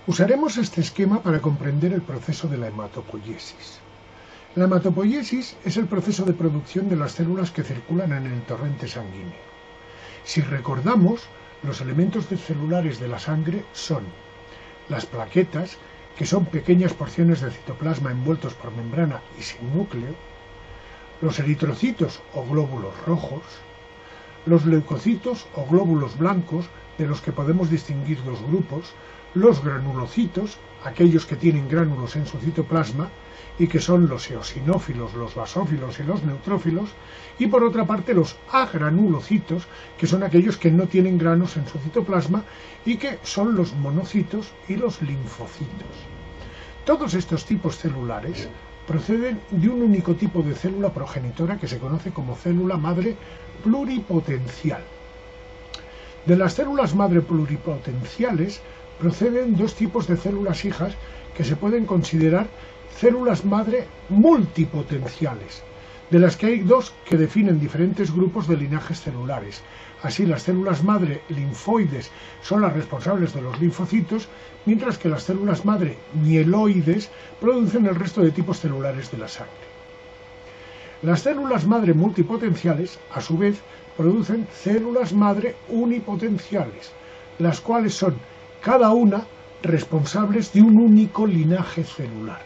Usaremos este esquema para comprender el proceso de la hematopoiesis. La hematopoiesis es el proceso de producción de las células que circulan en el torrente sanguíneo. Si recordamos, los elementos celulares de la sangre son las plaquetas, que son pequeñas porciones de citoplasma envueltos por membrana y sin núcleo, los eritrocitos o glóbulos rojos, los leucocitos o glóbulos blancos, de los que podemos distinguir dos grupos, los granulocitos, aquellos que tienen gránulos en su citoplasma y que son los eosinófilos, los basófilos y los neutrófilos, y por otra parte los agranulocitos, que son aquellos que no tienen granos en su citoplasma y que son los monocitos y los linfocitos. Todos estos tipos celulares proceden de un único tipo de célula progenitora que se conoce como célula madre pluripotencial. De las células madre pluripotenciales proceden dos tipos de células hijas que se pueden considerar células madre multipotenciales, de las que hay dos que definen diferentes grupos de linajes celulares. Así, las células madre linfoides son las responsables de los linfocitos, mientras que las células madre mieloides producen el resto de tipos celulares de la sangre. Las células madre multipotenciales, a su vez, producen células madre unipotenciales, las cuales son cada una responsables de un único linaje celular.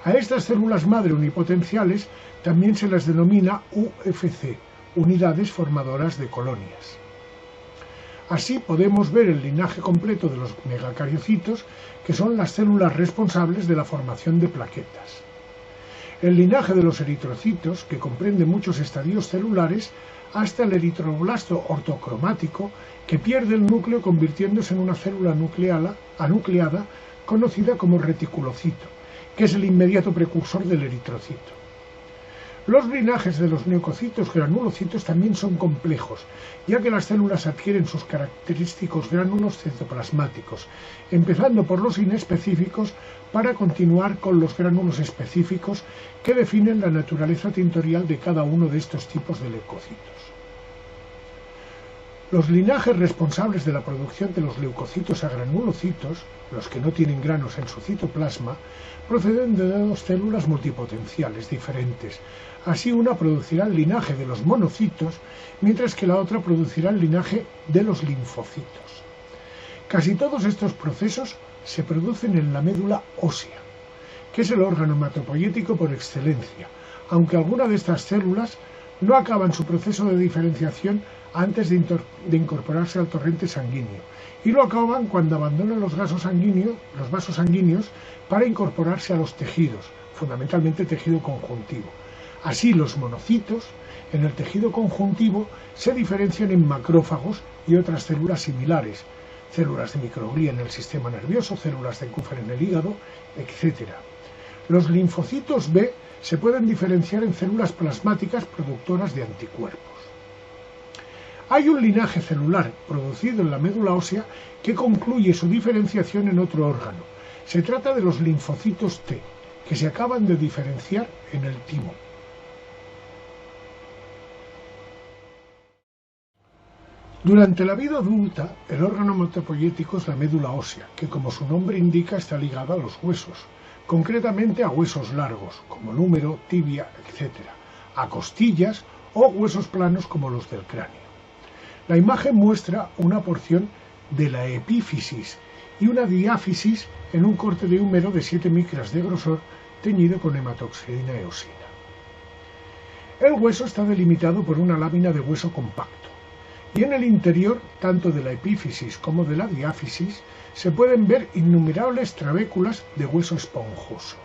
A estas células madre unipotenciales también se las denomina UFC, unidades formadoras de colonias. Así podemos ver el linaje completo de los megacariocitos, que son las células responsables de la formación de plaquetas. El linaje de los eritrocitos, que comprende muchos estadios celulares, hasta el eritroblasto ortocromático, que pierde el núcleo convirtiéndose en una célula anucleada conocida como reticulocito, que es el inmediato precursor del eritrocito. Los linajes de los leucocitos granulocitos también son complejos, ya que las células adquieren sus característicos gránulos citoplasmáticos, empezando por los inespecíficos para continuar con los gránulos específicos que definen la naturaleza tintorial de cada uno de estos tipos de leucocitos. Los linajes responsables de la producción de los leucocitos a granulocitos, los que no tienen granos en su citoplasma, proceden de dos células multipotenciales diferentes. Así, una producirá el linaje de los monocitos, mientras que la otra producirá el linaje de los linfocitos. Casi todos estos procesos se producen en la médula ósea, que es el órgano hematopoyético por excelencia, aunque algunas de estas células no acaban su proceso de diferenciación antes de incorporarse al torrente sanguíneo, y lo acaban cuando abandonan los vasos sanguíneos para incorporarse a los tejidos, fundamentalmente tejido conjuntivo. Así, los monocitos en el tejido conjuntivo se diferencian en macrófagos y otras células similares, células de microglía en el sistema nervioso, células de Kupffer en el hígado, etc. Los linfocitos B se pueden diferenciar en células plasmáticas productoras de anticuerpos. Hay un linaje celular producido en la médula ósea que concluye su diferenciación en otro órgano. Se trata de los linfocitos T, que se acaban de diferenciar en el timo. Durante la vida adulta, el órgano hematopoyético es la médula ósea, que como su nombre indica está ligada a los huesos, concretamente a huesos largos, como el húmero, tibia, etc., a costillas o huesos planos como los del cráneo. La imagen muestra una porción de la epífisis y una diáfisis en un corte de húmero de 7 micras de grosor teñido con hematoxilina eosina. El hueso está delimitado por una lámina de hueso compacto, y en el interior, tanto de la epífisis como de la diáfisis, se pueden ver innumerables trabéculas de hueso esponjoso.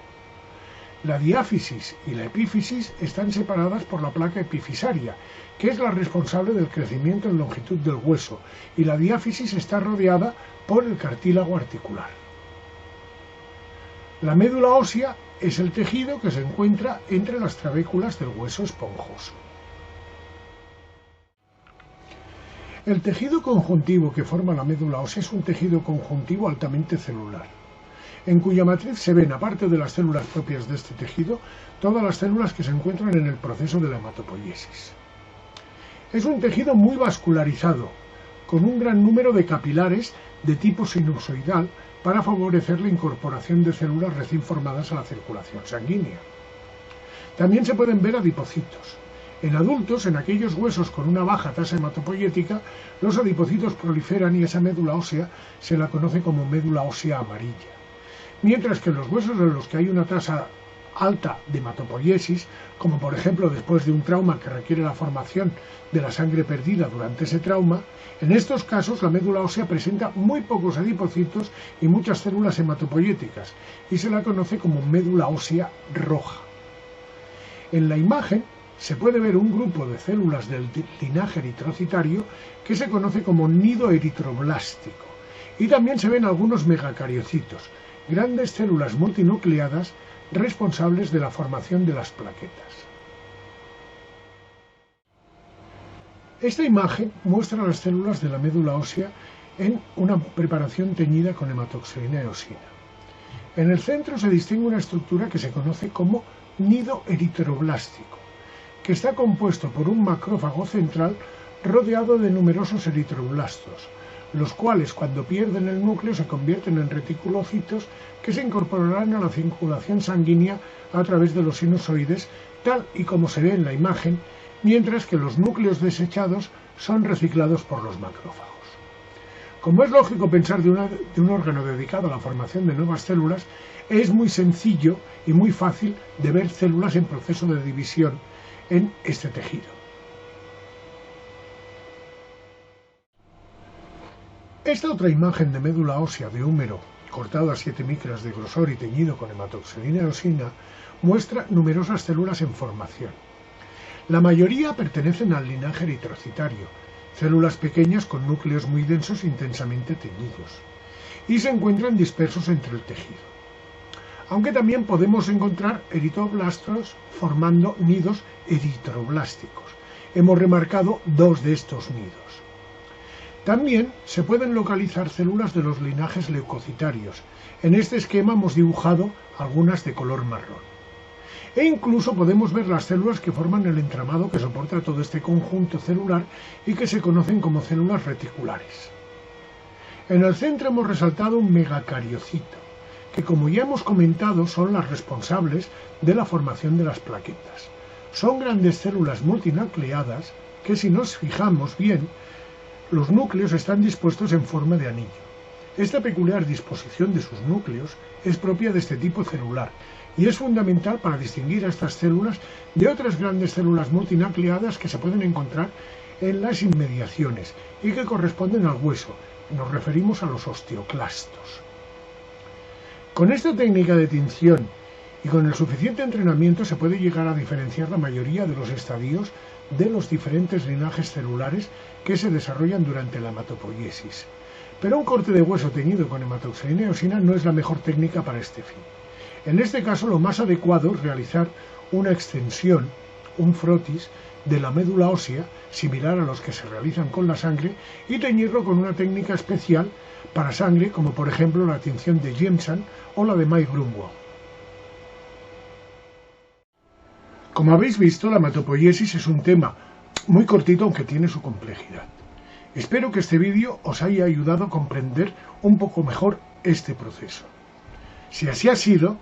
La diáfisis y la epífisis están separadas por la placa epifisaria, que es la responsable del crecimiento en longitud del hueso, y la diáfisis está rodeada por el cartílago articular. La médula ósea es el tejido que se encuentra entre las trabéculas del hueso esponjoso. El tejido conjuntivo que forma la médula ósea es un tejido conjuntivo altamente celular, en cuya matriz se ven, aparte de las células propias de este tejido, todas las células que se encuentran en el proceso de la hematopoiesis. Es un tejido muy vascularizado, con un gran número de capilares de tipo sinusoidal para favorecer la incorporación de células recién formadas a la circulación sanguínea. También se pueden ver adipocitos. En adultos, en aquellos huesos con una baja tasa hematopoyética, los adipocitos proliferan y esa médula ósea se la conoce como médula ósea amarilla. Mientras que en los huesos en los que hay una tasa alta de hematopoiesis, como por ejemplo después de un trauma que requiere la formación de la sangre perdida durante ese trauma, en estos casos la médula ósea presenta muy pocos adipocitos y muchas células hematopoyéticas y se la conoce como médula ósea roja. En la imagen se puede ver un grupo de células del linaje eritrocitario que se conoce como nido eritroblástico y también se ven algunos megacariocitos, grandes células multinucleadas responsables de la formación de las plaquetas. Esta imagen muestra las células de la médula ósea en una preparación teñida con hematoxilina eosina. En el centro se distingue una estructura que se conoce como nido eritroblástico, que está compuesto por un macrófago central rodeado de numerosos eritroblastos, los cuales cuando pierden el núcleo se convierten en reticulocitos que se incorporarán a la circulación sanguínea a través de los sinusoides, tal y como se ve en la imagen, mientras que los núcleos desechados son reciclados por los macrófagos. Como es lógico pensar de un órgano dedicado a la formación de nuevas células, es muy sencillo y muy fácil de ver células en proceso de división en este tejido. Esta otra imagen de médula ósea de húmero cortado a 7 micras de grosor y teñido con hematoxilina eosina muestra numerosas células en formación. La mayoría pertenecen al linaje eritrocitario, células pequeñas con núcleos muy densos intensamente teñidos, y se encuentran dispersos entre el tejido. Aunque también podemos encontrar eritroblastos formando nidos eritroblásticos. Hemos remarcado 2 de estos nidos. También se pueden localizar células de los linajes leucocitarios. En este esquema hemos dibujado algunas de color marrón. E incluso podemos ver las células que forman el entramado que soporta todo este conjunto celular y que se conocen como células reticulares. En el centro hemos resaltado un megacariocito, que como ya hemos comentado son las responsables de la formación de las plaquetas. Son grandes células multinucleadas que, si nos fijamos bien, los núcleos están dispuestos en forma de anillo. Esta peculiar disposición de sus núcleos es propia de este tipo celular y es fundamental para distinguir a estas células de otras grandes células multinucleadas que se pueden encontrar en las inmediaciones y que corresponden al hueso. Nos referimos a los osteoclastos. Con esta técnica de tinción y con el suficiente entrenamiento se puede llegar a diferenciar la mayoría de los estadios de los diferentes linajes celulares que se desarrollan durante la hematopoiesis. Pero un corte de hueso teñido con hematoxilina eosina no es la mejor técnica para este fin. En este caso lo más adecuado es realizar una extensión, un frotis, de la médula ósea, similar a los que se realizan con la sangre, y teñirlo con una técnica especial para sangre, como por ejemplo la tinción de Jensen o la de Mike Grunwald. Como habéis visto, la hematopoiesis es un tema muy cortito, aunque tiene su complejidad. Espero que este vídeo os haya ayudado a comprender un poco mejor este proceso. Si así ha sido,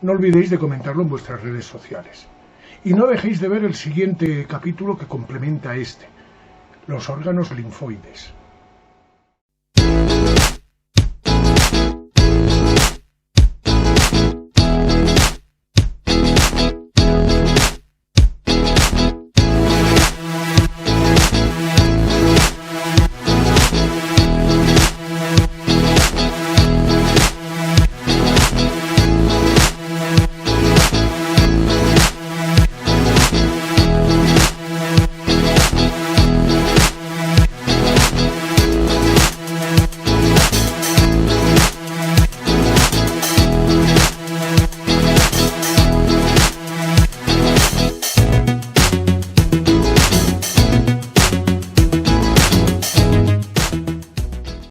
no olvidéis de comentarlo en vuestras redes sociales. Y no dejéis de ver el siguiente capítulo que complementa este, los órganos linfoides.